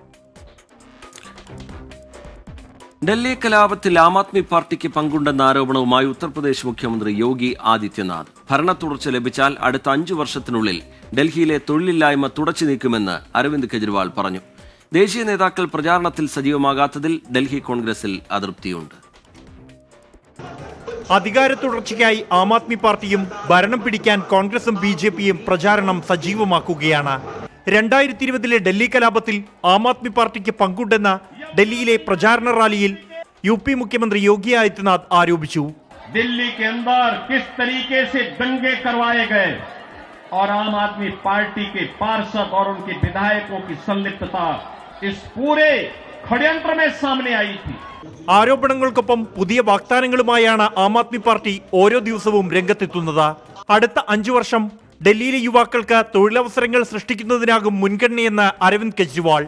ഡൽഹി കലാപത്തിൽ ആം ആദ്മി പാർട്ടിക്ക് പങ്കുണ്ടെന്ന ആരോപണവുമായി ഉത്തർപ്രദേശ് മുഖ്യമന്ത്രി യോഗി ആദിത്യനാഥ്. ഭരണ തുടർച്ച ലഭിച്ചാൽ അടുത്ത 5 വർഷത്തിനുള്ളിൽ ഡൽഹിയിലെ തൊഴിലില്ലായ്മ തുടച്ചു നീക്കുമെന്ന് അരവിന്ദ് കെജ്രിവാൾ പറഞ്ഞു. ദേശീയ നേതാക്കൾ പ്രചാരണത്തിൽ സജീവമാകാത്തതിൽ ഡൽഹി കോൺഗ്രസിൽ അതൃപ്തിയുണ്ട്. അധികാര തുടർച്ചയ്ക്കായി ആം ആദ്മി പാർട്ടിയും ഭരണം പിടിക്കാൻ കോൺഗ്രസും BJPയും പ്രചാരണം സജീവമാക്കുകയാണ്. 2020-ലെ ഡൽഹി കലാപത്തിൽ ആം ആദ്മി പാർട്ടിക്ക് പങ്കുണ്ടെന്ന ഡൽഹിയിലെ പ്രചാരണ റാലിയിൽ UP മുഖ്യമന്ത്രി യോഗി ആദിത്യനാഥ് ആരോപിച്ചു. दिल्ली के अंदर किस तरीके से दंगे करवाए गए और आम आदमी पार्टी के पार्षद और उनके विधायकों की संलिप्तता इस पूरे षड्यंत्र में सामने आई थी. ആരോപണങ്ങൾക്കൊപ്പം പുതിയ വാഗ്ദാനങ്ങളുമായാണ് ആം ആദ്മി പാർട്ടി ഓരോ ദിവസവും രംഗത്തെത്തുന്നത്. അടുത്ത 5 വർഷം ഡൽഹിയിലെ യുവാക്കൾക്ക് തൊഴിലവസരങ്ങൾ സൃഷ്ടിക്കുന്നതിനാകും മുൻഗണനയെന്ന് അരവിന്ദ് കെജ്രിവാൾ.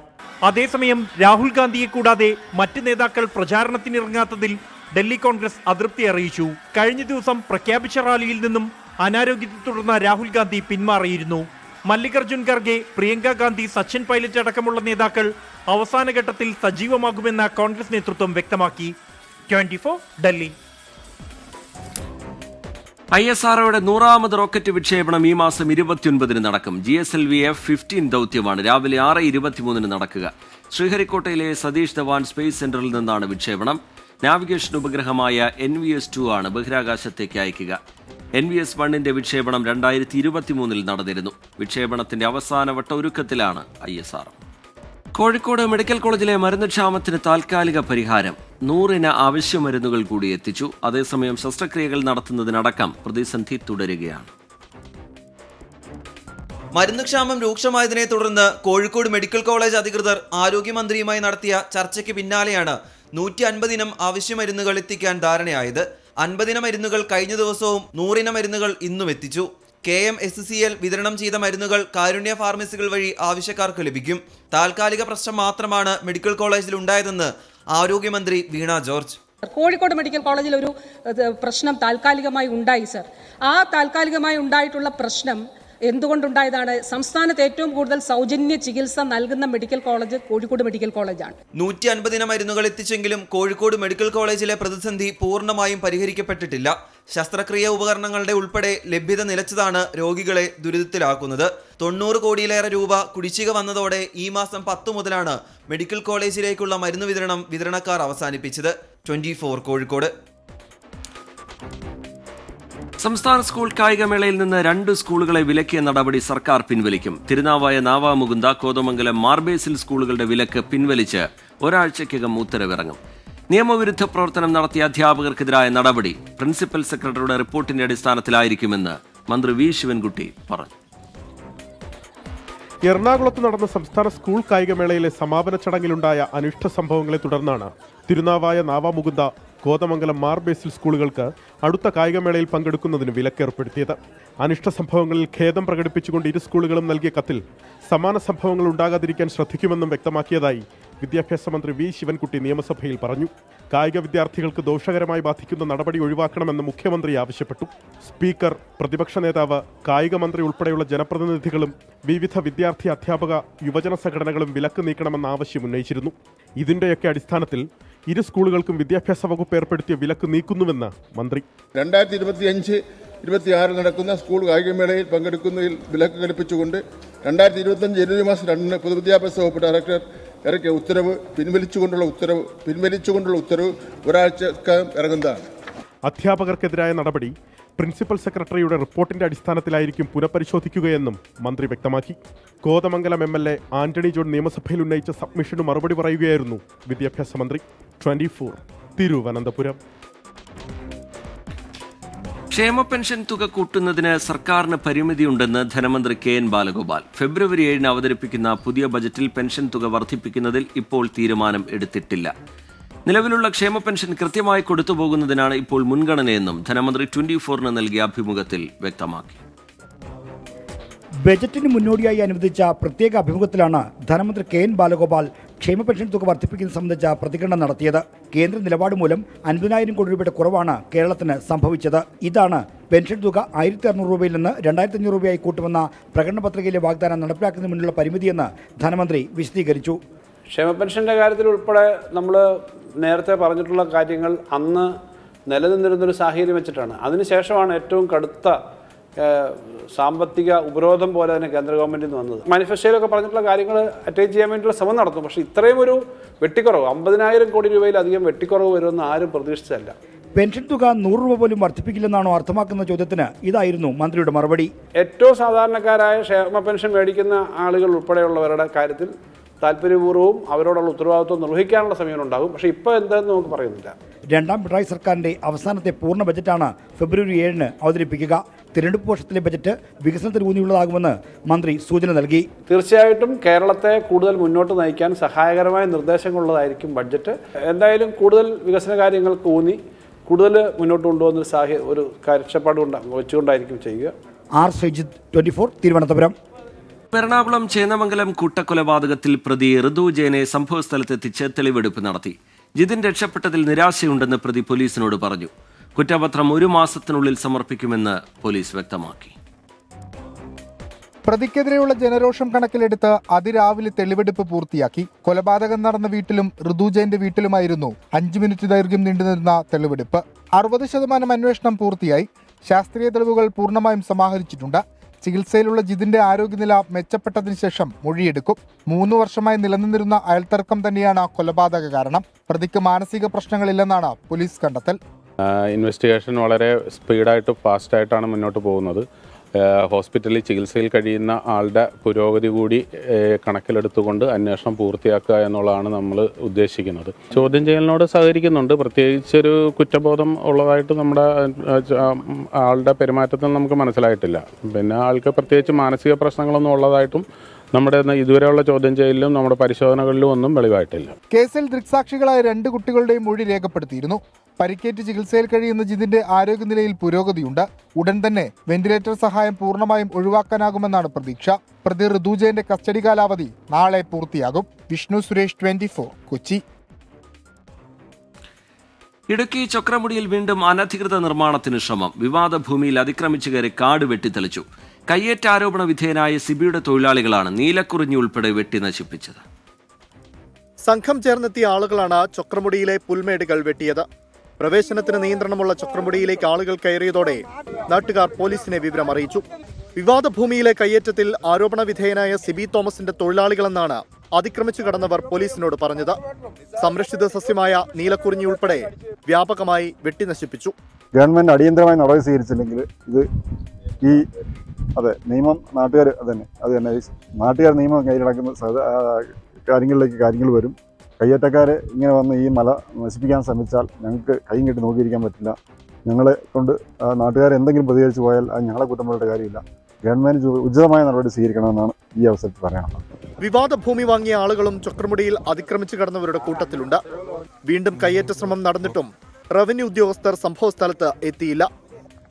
അതേസമയം രാഹുൽ ഗാന്ധിയെ കൂടാതെ മറ്റ് നേതാക്കൾ പ്രചാരണത്തിനിറങ്ങാത്തതിൽ ഡൽഹി കോൺഗ്രസ് അതൃപ്തി അറിയിച്ചു. കഴിഞ്ഞ ദിവസം പ്രഖ്യാപിച്ച റാലിയിൽ നിന്നും അനാരോഗ്യത്തെ തുടർന്ന് രാഹുൽ ഗാന്ധി പിന്മാറിയിരുന്നു. മല്ലികാർജുൻ ഖർഗെ, പ്രിയങ്ക ഗാന്ധി, സച്ചിൻ പൈലറ്റ് അടക്കമുള്ള നേതാക്കൾ അവസാന ഘട്ടത്തിൽ സജീവമാകുമെന്ന് കോൺഗ്രസ് നേതൃത്വം വ്യക്തമാക്കി. 24 ഡൽഹി. ISROയുടെ 100ാമത് റോക്കറ്റ് വിക്ഷേപണം ഈ മാസം 29-ന് നടക്കും. GSLV F-15 ദൗത്യമാണ് രാവിലെ 6:23-ന് നടക്കുക. ശ്രീഹരിക്കോട്ടയിലെ സതീഷ് ധവാൻ സ്പേസ് സെന്ററിൽ നിന്നാണ് വിക്ഷേപണം. നാവിഗേഷൻ ഉപഗ്രഹമായ NVS-2 ആണ് ബഹിരാകാശത്തേക്ക് അയക്കുക. NVS-1ന്റെ വിക്ഷേപണം 2023 നടന്നിരുന്നു. വിക്ഷേപണത്തിന്റെ അവസാനവട്ട ഒരുക്കത്തിലാണ് ISR. കോഴിക്കോട് മെഡിക്കൽ കോളേജിലെ മരുന്ന് ക്ഷാമത്തിന് താൽക്കാലിക പരിഹാരം. 100 ആവശ്യ മരുന്നുകൾ കൂടി എത്തിച്ചു. അതേസമയം ശസ്ത്രക്രിയകൾ നടത്തുന്നതിനടക്കം പ്രതിസന്ധി തുടരുകയാണ്. മരുന്ന് ക്ഷാമം രൂക്ഷമായതിനെ തുടർന്ന് കോഴിക്കോട് മെഡിക്കൽ കോളേജ് അധികൃതർ ആരോഗ്യമന്ത്രിയുമായി നടത്തിയ ചർച്ചയ്ക്ക് പിന്നാലെയാണ് 150 ഇനം ആവശ്യ മരുന്നുകൾ എത്തിക്കാൻ ധാരണയായത്. 50 ഇനം മരുന്നുകൾ കഴിഞ്ഞ ദിവസവും 100 ഇനം മരുന്നുകൾ ഇന്നും എത്തിച്ചു. KMSCL വിതരണം ചെയ്ത മരുന്നുകൾ കാരുണ്യ ഫാർമസികൾ വഴി ആവശ്യക്കാർക്ക് ലഭിക്കും. താൽക്കാലിക പ്രശ്നം മാത്രമാണ് മെഡിക്കൽ കോളേജിൽ ഉണ്ടായതെന്ന് ആരോഗ്യമന്ത്രി വീണ ജോർജ്. കോഴിക്കോട് മെഡിക്കൽ കോളേജിൽ ഒരു പ്രശ്നം താൽക്കാലികമായി ഉണ്ടായി സർ. ആ താൽക്കാലികമായി ഉണ്ടായിട്ടുള്ള പ്രശ്നം എന്തുകൊണ്ടുണ്ടായതാണ്? സംസ്ഥാനത്ത് ഏറ്റവും കൂടുതൽ സൗജന്യ ചികിത്സ നൽകുന്ന മെഡിക്കൽ കോളേജ് കോഴിക്കോട് മെഡിക്കൽ കോളേജാണ്. 150 ഇനം മരുന്നുകൾ എത്തിച്ചെങ്കിലും കോഴിക്കോട് മെഡിക്കൽ കോളേജിലെ പ്രതിസന്ധി പൂർണ്ണമായും പരിഹരിക്കപ്പെട്ടിട്ടില്ല. ശസ്ത്രക്രിയ ഉപകരണങ്ങളുടെ ഉൾപ്പെടെ ലഭ്യത നിലച്ചതാണ് രോഗികളെ ദുരിതത്തിലാക്കുന്നത്. 90 കോടിയിലേറെ രൂപ കുടിശ്ശിക വന്നതോടെ ഈ മാസം 10 മുതലാണ് മെഡിക്കൽ കോളേജിലേക്കുള്ള മരുന്ന് വിതരണം വിതരണക്കാർ അവസാനിപ്പിച്ചത്. 24 കോഴിക്കോട്. സംസ്ഥാന സ്കൂൾ കായികമേളയിൽ നിന്ന് 2 സ്കൂളുകളെ വിലക്കിയ നടപടി സർക്കാർ പിൻവലിക്കും. തിരുനാവായ നാവാമുകുന്ദ, കോതമംഗലം മാർബേസിൽ സ്കൂളുകളുടെ വിലക്ക് പിൻവലിച്ച് ഒരാഴ്ചയ്ക്കകം ഉത്തരവിറങ്ങും. നിയമവിരുദ്ധ പ്രവർത്തനം നടത്തിയ അധ്യാപകർക്കെതിരായ നടപടി പ്രിൻസിപ്പൽ സെക്രട്ടറിയുടെ റിപ്പോർട്ടിന്റെ അടിസ്ഥാനത്തിലായിരിക്കുമെന്ന് മന്ത്രി വി ശിവൻകുട്ടി പറഞ്ഞു. എറണാകുളത്ത് നടന്ന സംസ്ഥാന സ്കൂൾ കായികമേളയിലെ സമാപന ചടങ്ങിലുണ്ടായ അനിഷ്ട സംഭവങ്ങളെ തുടർന്നാണ് തിരുനാവായ നാവാമുകുന്ദ, കോതമംഗലം മാർബേസിൽ സ്കൂളുകൾക്ക് അടുത്ത കായികമേളയിൽ പങ്കെടുക്കുന്നതിന് വിലക്കേർപ്പെടുത്തിയത്. അനിഷ്ട സംഭവങ്ങളിൽ ഖേദം പ്രകടിപ്പിച്ചുകൊണ്ട് ഇരു സ്കൂളുകളും നൽകിയ കത്തിൽ സമാന സംഭവങ്ങൾ ഉണ്ടാകാതിരിക്കാൻ ശ്രദ്ധിക്കുമെന്നും വ്യക്തമാക്കിയതായി വിദ്യാഭ്യാസ മന്ത്രി വി ശിവൻകുട്ടി നിയമസഭയിൽ പറഞ്ഞു. കായിക വിദ്യാർത്ഥികൾക്ക് ദോഷകരമായി ബാധിക്കുന്ന നടപടി ഒഴിവാക്കണമെന്ന് മുഖ്യമന്ത്രി ആവശ്യപ്പെട്ടു. സ്പീക്കർ, പ്രതിപക്ഷ നേതാവ്, കായിക മന്ത്രി ഉൾപ്പെടെയുള്ള ജനപ്രതിനിധികളും വിവിധ വിദ്യാർത്ഥി, അധ്യാപക, യുവജന സംഘടനകളും വിലക്ക് നീക്കണമെന്ന ആവശ്യം ഉന്നയിച്ചിരുന്നു. ഇതിന്റെയൊക്കെ അടിസ്ഥാനത്തിൽ ഇരു സ്കൂളുകൾക്കും വിദ്യാഭ്യാസ വകുപ്പ് ഏർപ്പെടുത്തിയ വിലക്ക് നീക്കുന്നുവെന്ന് മന്ത്രി. 2025-26 നടക്കുന്ന സ്കൂൾ കായികമേളയിൽ പങ്കെടുക്കുന്നതിൽ വിലക്ക് കൽപ്പിച്ചുകൊണ്ട് 2025 ജനുവരി മാസം 2 പൊതുവിദ്യാഭ്യാസ വകുപ്പ് ഡയറക്ടർ ഇറക്കിയ ഉത്തരവ് പിൻവലിച്ചുകൊണ്ടുള്ള ഉത്തരവ് ഒരാഴ്ചക്കകം ഇറങ്ങുന്നതാണ്. അധ്യാപകർക്കെതിരായ നടപടി പ്രിൻസിപ്പൽ സെക്രട്ടറിയുടെ റിപ്പോർട്ടിന്റെ അടിസ്ഥാനത്തിലായിരിക്കും പുനഃപരിശോധിക്കുകയെന്നും മന്ത്രി വ്യക്തമാക്കി. കോതമംഗലം MLA ആന്റണി ജോൺ നിയമസഭയിൽ ഉന്നയിച്ച സബ്മിഷന് മറുപടി പറയുകയായിരുന്നു വിദ്യാഭ്യാസ മന്ത്രി. 24 തിരുവനന്തപുരം. ക്ഷേമ പെൻഷൻ തുക കൂട്ടുന്നതിന് സർക്കാരിന് പരിമിതിയുണ്ടെന്ന് ധനമന്ത്രി KN ബാലഗോപാൽ. ഫെബ്രുവരി 7 അവതരിപ്പിക്കുന്ന പുതിയ ബജറ്റിൽ പെൻഷൻ തുക വർദ്ധിപ്പിക്കുന്നതിൽ ഇപ്പോൾ തീരുമാനം എടുത്തിട്ടില്ല. നിലവിലുള്ള ക്ഷേമ പെൻഷൻ കൃത്യമായി കൊടുത്തുപോകുന്നതിനാണ് ഇപ്പോൾ മുൻഗണനയെന്നും ധനമന്ത്രി 24 നൽകിയ അഭിമുഖത്തിൽ വ്യക്തമാക്കി. ബജറ്റിന് മുന്നോടിയായി അനുവദിച്ച പ്രത്യേക അഭിമുഖത്തിലാണ് ധനമന്ത്രി KN ബാലഗോപാൽ ക്ഷേമ പെൻഷൻ തുക വർദ്ധിപ്പിക്കുന്നത് സംബന്ധിച്ച പ്രതികരണം നടത്തിയത്. കേന്ദ്ര നിലപാട് മൂലം 50,000 കോടി രൂപയുടെ കുറവാണ് കേരളത്തിന് സംഭവിച്ചത്. ഇതാണ് പെൻഷൻ തുക 1,600 രൂപയിൽ നിന്ന് 2,500 രൂപയായി കൂട്ടുമെന്ന പ്രകടന പത്രികയിലെ വാഗ്ദാനം നടപ്പിലാക്കുന്നതിന് മുന്നിലുള്ള പരിമിതിയെന്ന് ധനമന്ത്രി വിശദീകരിച്ചു. ക്ഷേമ പെൻഷൻ്റെ കാര്യത്തിൽ ഉൾപ്പെടെ നമ്മൾ നേരത്തെ പറഞ്ഞിട്ടുള്ള കാര്യങ്ങൾ അന്ന് നിലനിന്നിരുന്നൊരു സാഹചര്യം വെച്ചിട്ടാണ്. അതിനുശേഷമാണ് ഏറ്റവും കടുത്ത സാമ്പത്തിക ഉപരോധം പോലെ തന്നെ കേന്ദ്ര ഗവൺമെൻറ്റിൽ നിന്ന് വന്നത്. മാനിഫെസ്റ്റോയിലൊക്കെ പറഞ്ഞിട്ടുള്ള കാര്യങ്ങൾ അറ്റൈൻ ചെയ്യാൻ വേണ്ടിയുള്ള ശ്രമം നടത്തും. പക്ഷേ ഇത്രയും ഒരു വെട്ടിക്കുറവ് 50,000 കോടി രൂപയിലധികം വെട്ടിക്കുറവ് വരുമെന്ന് ആരും പ്രതീക്ഷിച്ചതല്ല. പെൻഷൻ തുക 100 രൂപ പോലും വർദ്ധിപ്പിക്കില്ലെന്നാണോ അർത്ഥമാക്കുന്ന ചോദ്യത്തിന് ഇതായിരുന്നു മന്ത്രിയുടെ മറുപടി. ഏറ്റവും സാധാരണക്കാരായ ക്ഷേമ പെൻഷൻ മേടിക്കുന്ന ആളുകൾ ഉൾപ്പെടെയുള്ളവരുടെ കാര്യത്തിൽ താല്പര്യപൂർവ്വവും അവരോടുള്ള ഉത്തരവാദിത്വം നിർവഹിക്കാനുള്ള സമയം ഉണ്ടാകും. പക്ഷേ ഇപ്പോൾ എന്താണെന്ന് നമുക്ക് പറയുന്നില്ല. രണ്ടാം പിണറായി സർക്കാരിന്റെ അവസാനത്തെ പൂർണ്ണ ബജറ്റാണ് ഫെബ്രുവരി 7 അവതരിപ്പിക്കുക. തിരഞ്ഞെടുപ്പ് വർഷത്തിലെ ബജറ്റ് വികസനത്തിന് ഊന്നിയുള്ളതാകുമെന്ന് മന്ത്രി സൂചന നൽകി. തീർച്ചയായിട്ടും കേരളത്തെ കൂടുതൽ മുന്നോട്ട് നയിക്കാൻ സഹായകരമായ നിർദ്ദേശങ്ങളുള്ളതായിരിക്കും ബഡ്ജറ്റ്. എന്തായാലും കൂടുതൽ വികസന കാര്യങ്ങൾക്ക് ഊന്നി കൂടുതൽ മുന്നോട്ട് കൊണ്ടുപോകുന്ന ഒരു കാഴ്ചപ്പാട് വെച്ചുകൊണ്ടായിരിക്കും ചെയ്യുക. ആർ ശ്രീജിത്ത്, 24 തിരുവനന്തപുരം. എറണാകുളം ചേന്നമംഗലം കൂട്ടക്കൊലപാതകത്തിൽ പ്രതി ഋതു ജയനെ സംഭവസ്ഥലത്തെത്തിച്ച് തെളിവെടുപ്പ് നടത്തി. ജിതിൻ രക്ഷപ്പെട്ടതിൽ നിരാശയുണ്ടെന്ന് പ്രതി പോലീസിനോട് പറഞ്ഞു. കുറ്റപത്രം 1 മാസത്തിനുള്ളിൽ സമർപ്പിക്കുമെന്ന് പോലീസ് വ്യക്തമാക്കി. പ്രതിക്കെതിരെയുള്ള ജനരോഷം കണക്കിലെടുത്ത് അതിരാവിലെ തെളിവെടുപ്പ് പൂർത്തിയാക്കി. കൊലപാതകം നടന്ന വീട്ടിലും ഋതു ജയന്റെ വീട്ടിലുമായിരുന്നു 5 മിനിറ്റ് ദൈർഘ്യം നീണ്ടുനിന്ന തെളിവെടുപ്പ്. 60% അന്വേഷണം പൂർത്തിയായി. ശാസ്ത്രീയ തെളിവുകൾ പൂർണ്ണമായും സമാഹരിച്ചിട്ടുണ്ട്. ചികിത്സയിലുള്ള ജിതിന്റെ ആരോഗ്യനില മെച്ചപ്പെട്ടതിനു ശേഷം മൊഴിയെടുക്കും. 3 വർഷമായി നിലനിന്നിരുന്ന അയൽത്തർക്കം തന്നെയാണ് കൊലപാതക കാരണം. പ്രതിക്ക് മാനസിക പ്രശ്നങ്ങളില്ലെന്നാണ് പോലീസ് കണ്ടെത്തൽ. ഇൻവെസ്റ്റിഗേഷൻ വളരെ സ്പീഡായിട്ട് ഫാസ്റ്റായിട്ടാണ് മുന്നോട്ട് പോകുന്നത്. ഹോസ്പിറ്റലിൽ ചികിത്സയിൽ കഴിയുന്ന ആളുടെ പുരോഗതി കൂടി കണക്കിലെടുത്തുകൊണ്ട് അന്വേഷണം പൂർത്തിയാക്കുക എന്നുള്ളതാണ് നമ്മൾ ഉദ്ദേശിക്കുന്നത്. ചോദ്യം ചെയ്യലിനോട് സഹകരിക്കുന്നുണ്ട്. പ്രത്യേകിച്ചൊരു കുറ്റബോധം ഉള്ളതായിട്ട് നമ്മുടെ ആളുടെ പെരുമാറ്റത്തിൽ നമുക്ക് മനസ്സിലായിട്ടില്ല. പിന്നെ ആൾക്ക് പ്രത്യേകിച്ച് മാനസിക പ്രശ്നങ്ങളൊന്നും ഉള്ളതായിട്ടും നമ്മുടെ ഇതുവരെയുള്ള ചോദ്യം ചെയ്യലിലും നമ്മുടെ പരിശോധനകളിലും ഒന്നും വെളിവായിട്ടില്ല. കേസിൽ ദൃക്സാക്ഷികളായ 2 കുട്ടികളുടെയും മൊഴി രേഖപ്പെടുത്തിയിരുന്നു. പരിക്കേറ്റ് ചികിത്സയിൽ കഴിയുന്ന ജിതിന്റെ ആരോഗ്യനിലയിൽ പുരോഗതിയുണ്ട്. ഉടൻ തന്നെ വെന്റിലേറ്റർ സഹായം പൂർണ്ണമായും ഒഴിവാക്കാനാകുമെന്നാണ് പ്രതീക്ഷ. പ്രതി ഋതുജയന്റെ കസ്റ്റഡി കാലാവധി നാളെ പൂർത്തിയാകും. വിഷ്ണു സുരേഷ്, 24, കൊച്ചി. ഇടുക്കി ചൊക്രമുടിയിൽ വീണ്ടും അനധികൃത നിർമ്മാണത്തിന് ശ്രമം. വിവാദ ഭൂമിയിൽ അതിക്രമിച്ചു കയറി കാട് വെട്ടിത്തെളിച്ചു. കയ്യേറ്റ ആരോപണ വിധേയനായ സിബിയുടെ തൊഴിലാളികളാണ് നീലക്കുറിഞ്ഞി ഉൾപ്പെടെ വെട്ടി നശിപ്പിച്ചത്. സംഘം ചേർന്നെത്തിയ ആളുകളാണ് ചൊക്രമുടിയിലെ പുൽമേടുകൾ വെട്ടിയത്. പ്രവേശനത്തിന് നിയന്ത്രണമുള്ള ചൊക്രമുടിയിലേക്ക് ആളുകൾ കയറിയതോടെ നാട്ടുകാർ പോലീസിനെ വിവരം അറിയിച്ചു. വിവാദ ഭൂമിയിലെ കയ്യേറ്റത്തിൽ ആരോപണ വിധേയനായ സിബി തോമസിന്റെ തൊഴിലാളികളെന്നാണ് അതിക്രമിച്ചു കടന്നവർ പോലീസിനോട് പറഞ്ഞത്. സംരക്ഷിത സസ്യമായ നീലക്കുറിഞ്ഞി ഉൾപ്പെടെ വ്യാപകമായി വെട്ടി നശിപ്പിച്ചു. ഗവൺമെന്റ് അടിയന്തരമായി നടപടി സ്വീകരിച്ചില്ലെങ്കിൽ ഇത് നിയമം നാട്ടുകാർ നാട്ടുകാർ നിയമം കയ്യിലടക്കുന്ന കാര്യങ്ങൾ വരും. കയ്യേറ്റക്കാരെ ഇങ്ങനെ വന്ന് ഈ മല നശിപ്പിക്കാൻ ശ്രമിച്ചാൽ ഞങ്ങൾക്ക് കൈയും കെട്ടി നോക്കിയിരിക്കാൻ പറ്റില്ല. ഞങ്ങളെ കൊണ്ട് നാട്ടുകാർ എന്തെങ്കിലും പ്രതികരിച്ചു പോയാൽ അത് ഞങ്ങളെ കുറ്റം പറഞ്ഞിട്ട് കാര്യമില്ല. ഗവൺമെന്റ് ഉചിതമായ നടപടി സ്വീകരിക്കണമെന്നാണ് ഈ അവസരത്തിൽ പറയാനുള്ളത്. വിവാദ ഭൂമി വാങ്ങിയ ആളുകളും ചൊക്രമുടിയിൽ അതിക്രമിച്ചു കടന്നവരുടെ കൂട്ടത്തിലുണ്ട്. വീണ്ടും കയ്യേറ്റ ശ്രമം നടന്നിട്ടും റവന്യൂ ഉദ്യോഗസ്ഥർ സംഭവസ്ഥലത്ത് എത്തിയില്ല.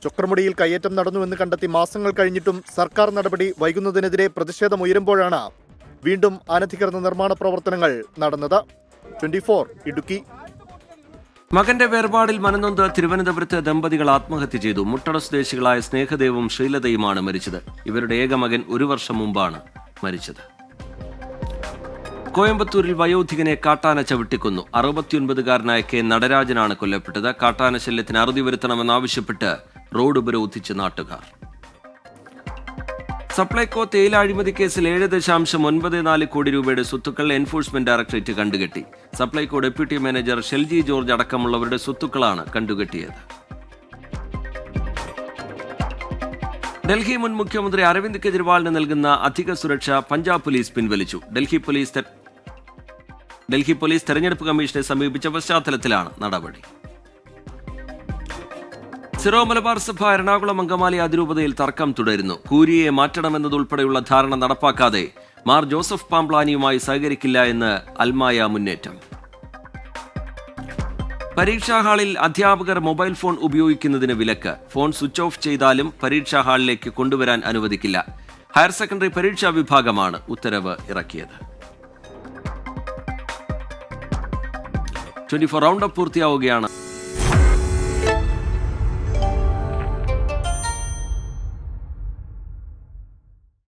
ചൊക്രമുടിയിൽ കയ്യേറ്റം നടന്നുവെന്ന് കണ്ടെത്തി മാസങ്ങൾ കഴിഞ്ഞിട്ടും സർക്കാർ നടപടി വൈകുന്നതിനെതിരെ പ്രതിഷേധമുയരുമ്പോഴാണ് വീണ്ടും അനധികൃത നിർമ്മാണ പ്രവർത്തനങ്ങൾ നടന്നത്. 24, ഇടുക്കി. മകന്റെ വേർപാടിൽ മനനൊന്ത് തിരുവനന്തപുരത്ത് ദമ്പതികൾ ആത്മഹത്യ ചെയ്തു. മുട്ടട സ്വദേശികളായ സ്നേഹദേവും ശ്രീലതയുമാണ് മരിച്ചത്. ഇവരുടെ ഏക മകൻ 1 വർഷം മുമ്പാണ് മരിച്ചത്. കോയമ്പത്തൂരിൽ വയോധികനെ കാട്ടാന ചവിട്ടിക്കൊന്നു. 69-കാരനായ കെ നടരാജനാണ് കൊല്ലപ്പെട്ടത്. കാട്ടാന ശല്യത്തിന് അറുതി വരുത്തണമെന്നാവശ്യപ്പെട്ട് റോഡ് ഉപരോധിച്ച് നാട്ടുകാർ. സപ്ലൈകോ തേയില അഴിമതി കേസിൽ 7.94 കോടി രൂപയുടെ സ്വത്തുക്കൾ എൻഫോഴ്സ്മെന്റ് ഡയറക്ടറേറ്റ് കണ്ടുകെട്ടി. Supplyco deputy manager Shelji George അടക്കമുള്ളവരുടെ സ്വത്തുക്കളാണ് കണ്ടുകെട്ടിയത്. ഡൽഹി മുൻ മുഖ്യമന്ത്രി അരവിന്ദ് കെജ്രിവാളിന് നൽകുന്ന അധിക സുരക്ഷ പഞ്ചാബ് പോലീസ് പിൻവലിച്ചു. ഡൽഹി പോലീസ് തെരഞ്ഞെടുപ്പ് കമ്മീഷനെ സമീപിച്ച പശ്ചാത്തലത്തിലാണ് നടപടി. സിറോ മലബാർ സഭ എറണാകുളം അങ്കമാലി അതിരൂപതയിൽ തർക്കം തുടരുന്നു. കൂരിയെ മാറ്റണമെന്നതുൾപ്പെടെയുള്ള ധാരണ നടപ്പാക്കാതെ മാർ ജോസഫ് പാംപ്ലാനിയുമായി സഹകരിക്കില്ല എന്ന് അൽമായ മുന്നേറ്റം. പരീക്ഷാ ഹാളിൽ അധ്യാപകർ മൊബൈൽ ഫോൺ ഉപയോഗിക്കുന്നതിന് വിലക്ക്. ഫോൺ സ്വിച്ച് ഓഫ് ചെയ്താലും പരീക്ഷാ ഹാളിലേക്ക് കൊണ്ടുവരാൻ അനുവദിക്കില്ല. ഹയർ സെക്കൻഡറി പരീക്ഷാ വിഭാഗമാണ് ഉത്തരവ് ഇറക്കിയത്. 24 റൗണ്ട് അപ്പ് പൂർത്തിയാവുകയാണ്.